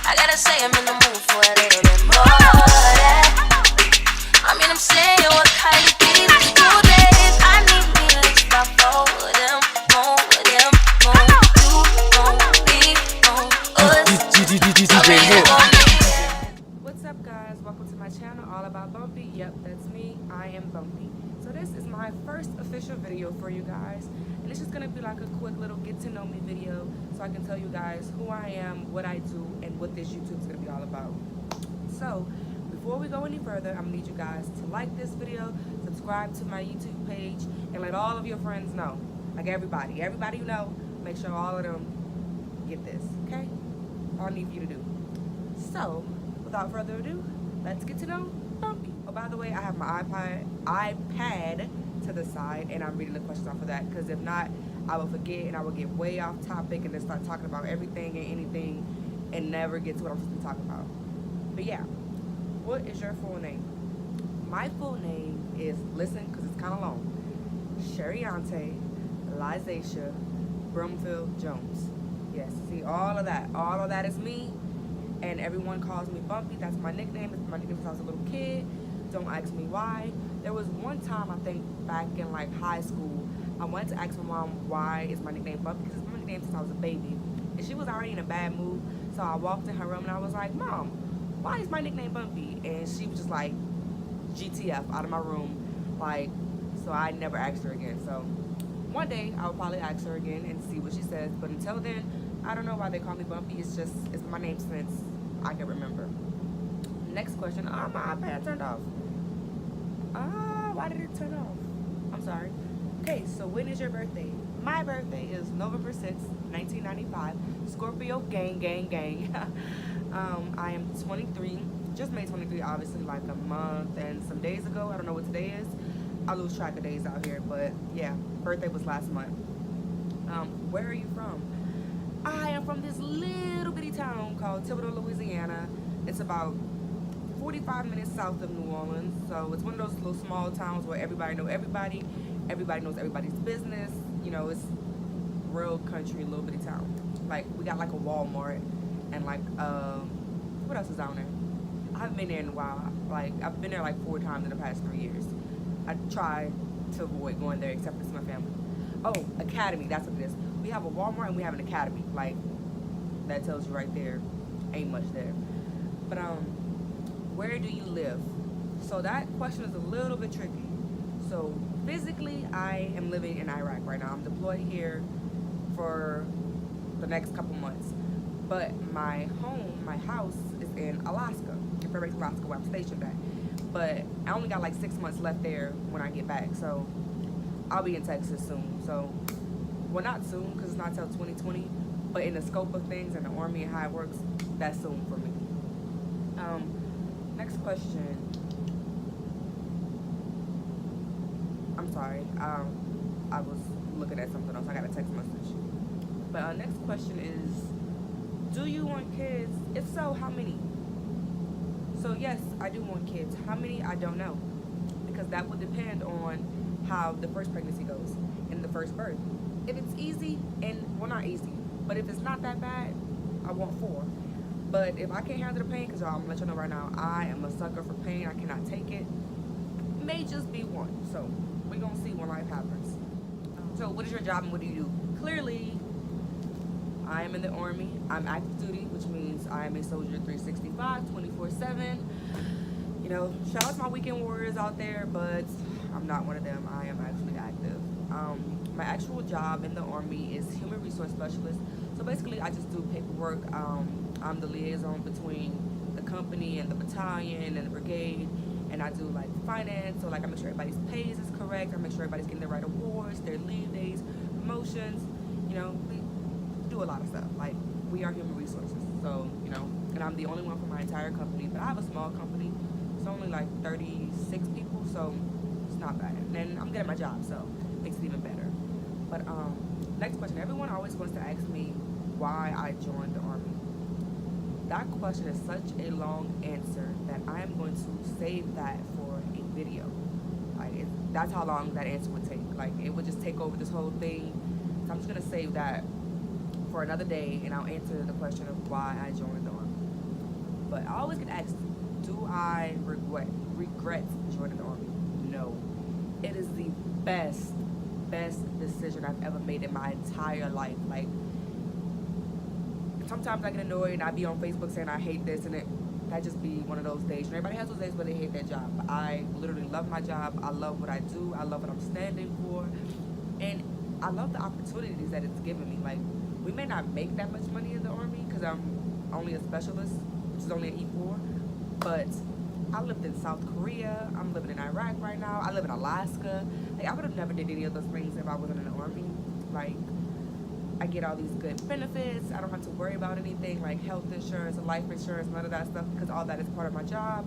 I gotta say I'm in the mood for a little bit more of that. I mean, I'm saying what kind of deep is 2 days. I need me to stop more of them, more of them, more. You gon' be on us. What's up, guys? Welcome to my channel, All About Bumpiee. Yep, that's me. I am Bumpiee. So this is my first official video for you guys, and it's just gonna be like a quick little get to know me video, so I can tell you guys who I am, what I do, and what this YouTube is gonna be all about. So before we go any further, I'm gonna need you guys to like this video, subscribe to my YouTube page, and let all of your friends know. Like everybody you know, make sure all of them get this. Okay? All I need for you to do. So without further ado, let's get to know Bumpiee. Oh, by the way, I have my iPad to the side, and I'm reading the questions off of that, because if not, I will forget and I will get way off topic and then start talking about everything and anything and never get to what I'm supposed to be talking about. But yeah, what is your full name? My full name is, listen, because it's kind of long, Shariante Lizacia Brumfield Jones. Yes, see, all of that is me. And everyone calls me Bumpiee. That's my nickname. It's my nickname since I was a little kid. Don't ask me why. There was one time, I think back in like high school, I wanted to ask my mom why is my nickname Bumpiee, because it's my nickname since I was a baby. And she was already in a bad mood. So I walked in her room and I was like, Mom, why is my nickname Bumpiee? And she was just like, GTF, out of my room. Like, so I never asked her again. So one day I'll probably ask her again and see what she says. But until then, I don't know why they call me Bumpiee. It's my name since I can remember. Next question. Oh, my iPad turned off. Why did it turn off? I'm sorry. Okay, so when is your birthday? My birthday is November 6th, 1995. Scorpio gang, gang, gang. I am 23. Just made 23, obviously, like a month and some days ago. I don't know what today is. I lose track of days out here, but yeah, birthday was last month. Where are you from? I am from this little bitty town called Thibodeau, Louisiana. It's about 45 minutes south of New Orleans. So it's one of those little small towns where everybody knows everybody. Everybody knows everybody's business. You know, it's real country, little bitty town. Like, we got like a Walmart and like, what else is down there? I haven't been there in a while. Like, I've been there like 4 times in the past 3 years. I try to avoid going there except for to my family. Oh, Academy, that's what it is. We have a Walmart and we have an Academy. Like, that tells you right there, ain't much there. But where do you live? So that question is a little bit tricky. So physically, I am living in Iraq right now. I'm deployed here for the next couple months. But my home, my house is in Alaska, in Fairbanks, Alaska, where I'm stationed at. But I only got like 6 months left there when I get back. So I'll be in Texas soon. So, well, not soon, because it's not till 2020, but in the scope of things and the Army and how it works, that's soon for me. Next question. I'm sorry, I was looking at something else. I got a text message. But next question is, do you want kids? If so, how many? So yes, I do want kids. How many? I don't know, because that would depend on how the first pregnancy goes and the first birth. If it's easy, and well, not easy, but if it's not that bad, I want 4. But if I can't handle the pain, because I'm gonna let you know right now, I am a sucker for pain. I cannot take it. May just be 1. So we're gonna see when life happens. So what is your job and what do you do? Clearly, I am in the Army. I'm active duty, which means I am a soldier 365, 24/7. You know, shout out to my weekend warriors out there, but I'm not one of them. I am actually active. My actual job in the Army is human resource specialist. So basically, I just do paperwork. I'm the liaison between the company and the battalion and the brigade, and I do like finance. So like, I make sure everybody's pays is correct. I make sure everybody's getting the right awards, their leave days, promotions. You know, we do a lot of stuff. Like, we are human resources. So, you know, and I'm the only one for my entire company. But I have a small company. It's only like 36 people, so it's not bad. And I'm good at my job, so it makes it even better. But next question. Everyone always wants to ask me why I joined the Army. That question is such a long answer that I am going to save that for a video. Like, that's how long that answer would take. Like, it would just take over this whole thing. So I'm just gonna save that for another day, and I'll answer the question of why I joined the Army. But I always get asked, do I regret joining the Army? No. It is the best decision I've ever made in my entire life. Like, sometimes I get annoyed and I be on Facebook saying I hate this, and that just be one of those days. And everybody has those days where they hate their job. But I literally love my job. I love what I do. I love what I'm standing for. And I love the opportunities that it's given me. Like, we may not make that much money in the Army because I'm only a specialist, which is only an E4. But I lived in South Korea. I'm living in Iraq right now. I live in Alaska. Like, I would have never did any of those things if I wasn't in the Army. Like, I get all these good benefits. I don't have to worry about anything like health insurance and life insurance, none of that stuff, because all that is part of my job.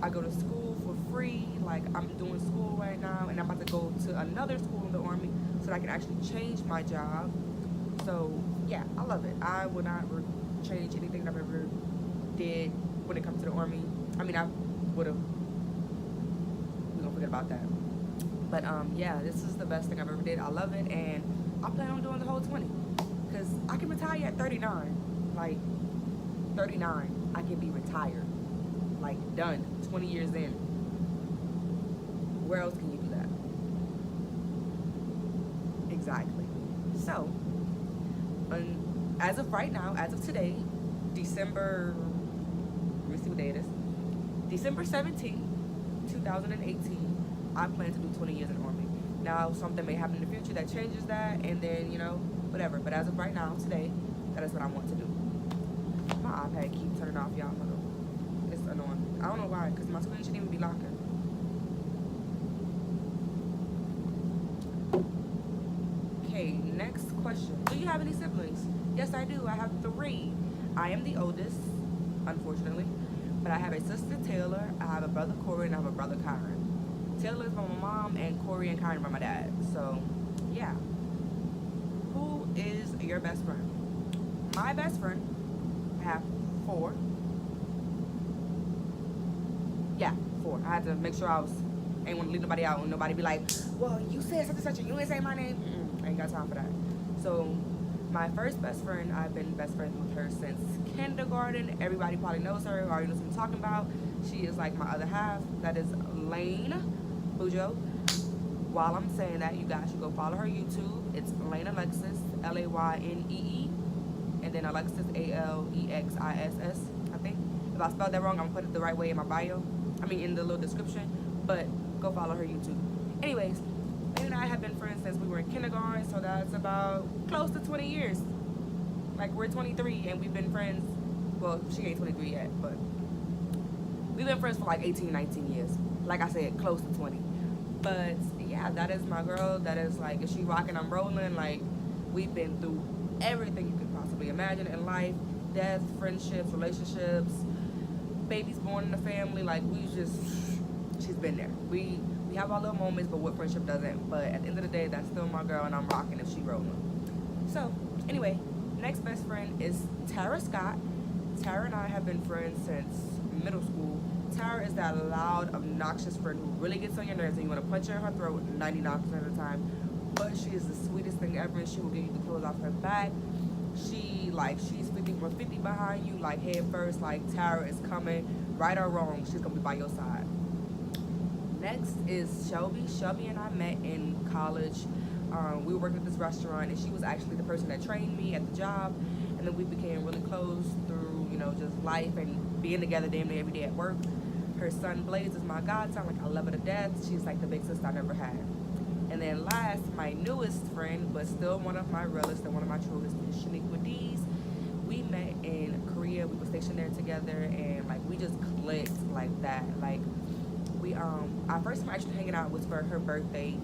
I go to school for free. Like, I'm doing school right now, and I'm about to go to another school in the Army so that I can actually change my job. So, yeah, I love it. I would not change anything that I've ever did when it comes to the Army. I mean, I would have, we're going to forget about that. But, yeah, this is the best thing I've ever did. I love it, and I plan on doing the whole 20. Because I can retire at 39. Like, 39, I can be retired. Like, done. 20 years in. Where else can you do that? Exactly. So, as of right now, as of today, December, let me see what day it is. December 17th, 2018, I plan to do 20 years in the Army. Now, something may happen in the future that changes that, and then, you know, whatever. But as of right now, today, that is what I want to do. My iPad keeps turning off, y'all. It's annoying. I don't know why, because my screen shouldn't even be locking. Okay, next question. Do you have any siblings? Yes, I do. I have 3. I am the oldest, unfortunately. But I have a sister, Taylor. I have a brother, Corey, and I have a brother, Kyron. Taylor is by my mom, and Corey and Kyron by my dad. So, yeah. Who is your best friend? My best friend, I have 4. Yeah, 4. I had to make sure I ain't want to leave nobody out, and nobody be like, well, you said such and such, and you ain't say my name. I ain't got time for that. So, my first best friend, I've been best friends with her since kindergarten. Everybody probably knows her, already knows what I'm talking about. She is like my other half. That is Lane Bujo. While I'm saying that, you guys should go follow her YouTube. It's Lane Alexis, Laynee, and then Alexis, Alexis, I think. If I spelled that wrong, I'm gonna put it the right way in my bio. I mean, in the little description. But go follow her YouTube. Anyways, Lane and I have been friends since we were in kindergarten, so that's about close to 20 years. Like, we're 23 and we've been friends. Well, she ain't 23 yet, but we've been friends for like 18, 19 years. Like I said, close to 20. But yeah, that is my girl. That is like, if she rocking, I'm rolling. Like, we've been through everything you could possibly imagine in life. Death, friendships, relationships, babies born in the family. Like, she's been there. We have our little moments, but what friendship doesn't. But at the end of the day, that's still my girl, and I'm rocking if she rolling. So, anyway, next best friend is Tara Scott. Tara and I have been friends since middle school. Tara is that loud, obnoxious friend who really gets on your nerves and you want to punch her in her throat 99% of the time. But she is the sweetest thing ever, and she will get you the clothes off her back. She's 50 or 50 behind you, like head first. Like, Tara is coming, right or wrong, she's gonna be by your side. Next is Shelby. Shelby and I met in college. We were working at this restaurant, and she was actually the person that trained me at the job. And then we became really close through, you know, just life and being together damn near every day at work. Her son Blaze is my godson. Like, I love her to death. She's like the big sister I never had. And then last, my newest friend, but still one of my realest and one of my truest, is Shaniqua Dees. We met in Korea. We were stationed there together, and like, we just clicked like that. Like, we our first time actually hanging out was for her birthday.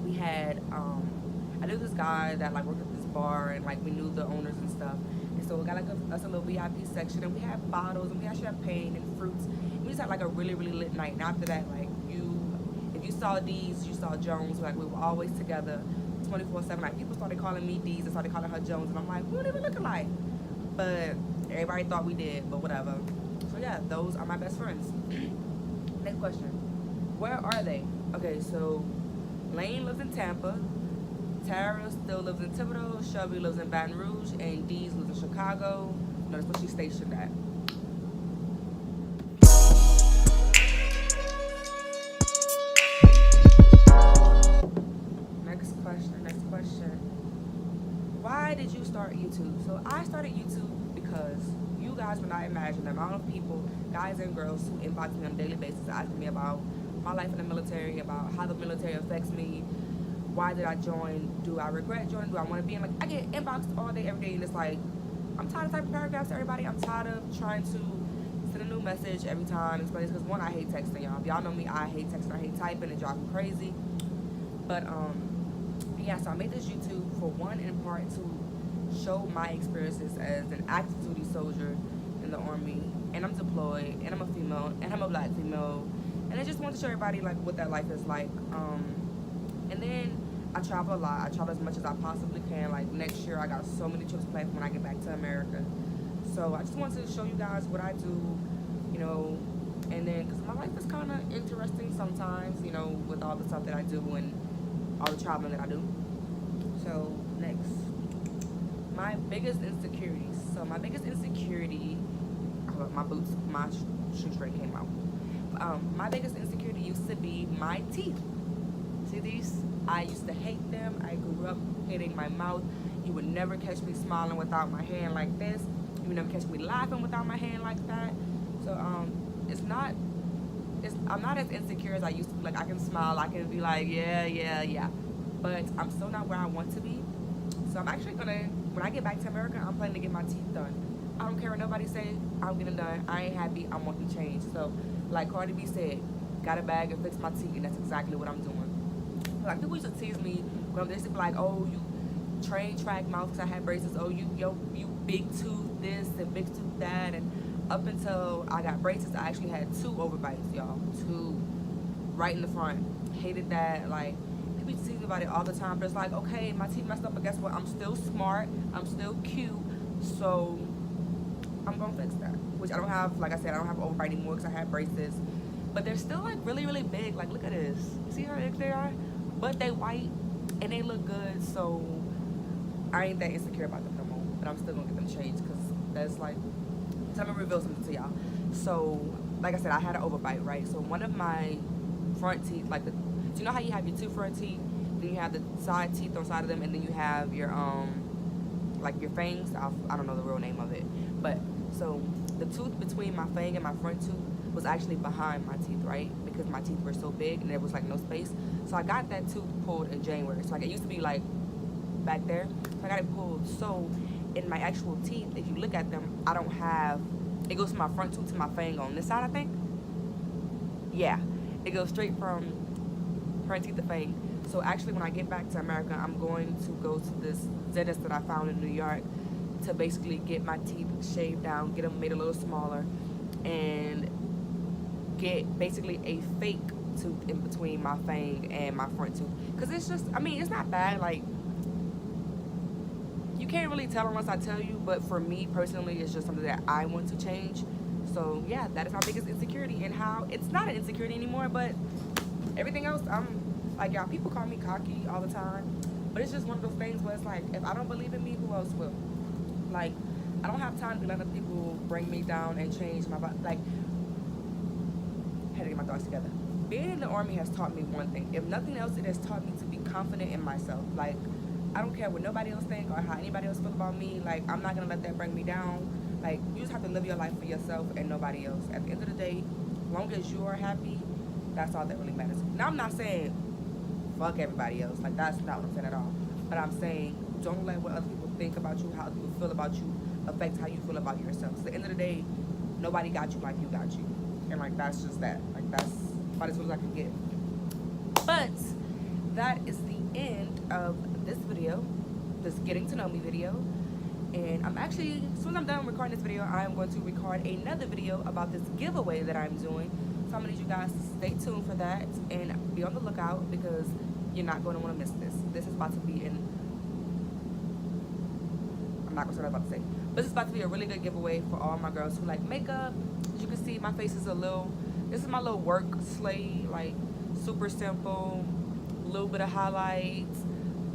We had I knew this guy that like worked at this bar, and like we knew the owners and stuff. And so we got like us a little VIP section, and we had bottles, and we had champagne and fruits. And we just had like a really, really lit night. And after that, like, if you saw Dees, you saw Jones. Like, we were always together 24/7. Like, people started calling me Dees and started calling her Jones, and I'm like, we don't even look alike. But everybody thought we did, but whatever. So yeah, those are my best friends. Next question. Where are they? Okay, so Lane lives in Tampa. Tara still lives in Thibodeau. Shelby lives in Baton Rouge. And Dees lives in Chicago. That's where she's stationed at. why did you start YouTube? So I started YouTube because you guys would not imagine the amount of people, guys and girls, who inbox me on a daily basis asking me about my life in the military, about how the military affects me, why did I join, do I regret joining, do I want to be in, like, I get inboxed all day, every day, and it's like, I'm tired of typing paragraphs to everybody. I'm tired of trying to send a new message every time. It's because, one, I hate texting, y'all. If y'all know me, I hate texting, I hate typing, it drives me crazy. But, yeah, so I made this YouTube for one, in part, to show my experiences as an active duty soldier in the Army, and I'm deployed, and I'm a female, and I'm a black female, and I just want to show everybody, like, what that life is like. And then I travel a lot. I travel as much as I possibly can. Like, next year I got so many trips planned for when I get back to America. So I just wanted to show you guys what I do, you know, and then, because my life is kind of interesting sometimes, you know, with all the stuff that I do and all the traveling that I do. So next, my biggest insecurities. So my biggest insecurity, my boots, my shoestring came out. My biggest insecurity used to be my teeth. See these? I used to hate them. I grew up hating my mouth. You would never catch me smiling without my hand like this. You would never catch me laughing without my hand like that. So I'm not as insecure as I used to be. Like, I can smile, I can be like, yeah. But I'm still not where I want to be. So I'm actually gonna, when I get back to America, I'm planning to get my teeth done. I don't care what nobody say, I'm getting done. I ain't happy, I'm wanting change. So like Cardi B said, got a bag and fix my teeth, and that's exactly what I'm doing. Like, people used to tease me when they used to be like, oh, you train track mouth because I had braces. Oh, you big tooth this and big tooth that. And up until I got braces, I actually had 2 overbites, y'all. 2 right in the front. Hated that. Like, people used to tease me about it all the time. But it's like, okay, my teeth messed up, but guess what? I'm still smart. I'm still cute. So I'm going to fix that. Which I don't have, like I said, I don't have overbite anymore because I had braces. But they're still, like, really, really big. Like, look at this. See how big they are? But they white and they look good, so I ain't that insecure about them no more. But I'm still gonna get them changed because that's like, so I'm gonna reveal something to y'all. So, like I said, I had an overbite, right? So one of my front teeth, like, so you know how you have your 2 front teeth, then you have the side teeth on the side of them, and then you have your like your fangs. I don't know the real name of it, but so the tooth between my fang and my front tooth was actually behind my teeth, right? Because my teeth were so big and there was like no space. So I got that tooth pulled in January. So like, it used to be like back there. So I got it pulled. So in my actual teeth, if you look at them, I don't have, it goes from my front tooth to my fang on this side, I think. Yeah, it goes straight from front teeth to fang. So actually, when I get back to America, I'm going to go to this dentist that I found in New York to basically get my teeth shaved down, get them made a little smaller, and get basically a fake tooth in between my fang and my front tooth. Because it's just, I mean, it's not bad. Like, you can't really tell unless I tell you, but for me personally, it's just something that I want to change. So yeah, that is my biggest insecurity, and how it's not an insecurity anymore, but everything else, I'm like, y'all, people call me cocky all the time, but it's just one of those things where it's like, if I don't believe in me, who else will? Like, I don't have time to let other people bring me down and change my body. Like, I had to get my thoughts together. Being in the Army has taught me one thing. If nothing else, it has taught me to be confident in myself. Like, I don't care what nobody else think or how anybody else feel about me. Like, I'm not gonna let that bring me down. Like, you just have to live your life for yourself and nobody else. At the end of the day, as long as you are happy, that's all that really matters. Now, I'm not saying fuck everybody else. Like, that's not what I'm saying at all. But I'm saying, don't let what other people think about you, how other people feel about you, affect how you feel about yourself. So at the end of the day, nobody got you like you got you. And like, that's just that. Like, that's about as good as I can get. But that is the end of this video, this getting to know me video. And I'm actually, as soon as I'm done recording this video, I'm going to record another video about this giveaway that I'm doing. So I'm gonna need you guys to stay tuned for that and be on the lookout, because you're not going to want to miss this. This is about to be in, I'm not gonna say what I'm about to say, but this is about to be a really good giveaway for all my girls who like makeup. As you can see, my face is a little, this is my little work slate, like super simple, little bit of highlights,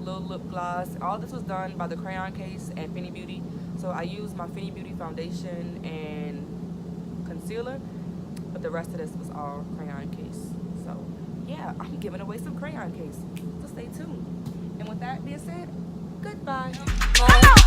little lip gloss. All this was done by the Crayon Case and Fenty Beauty. So I used my Fenty Beauty foundation and concealer, but the rest of this was all Crayon Case. So yeah, I'm giving away some Crayon Case, so stay tuned. And with that being said, Goodbye. More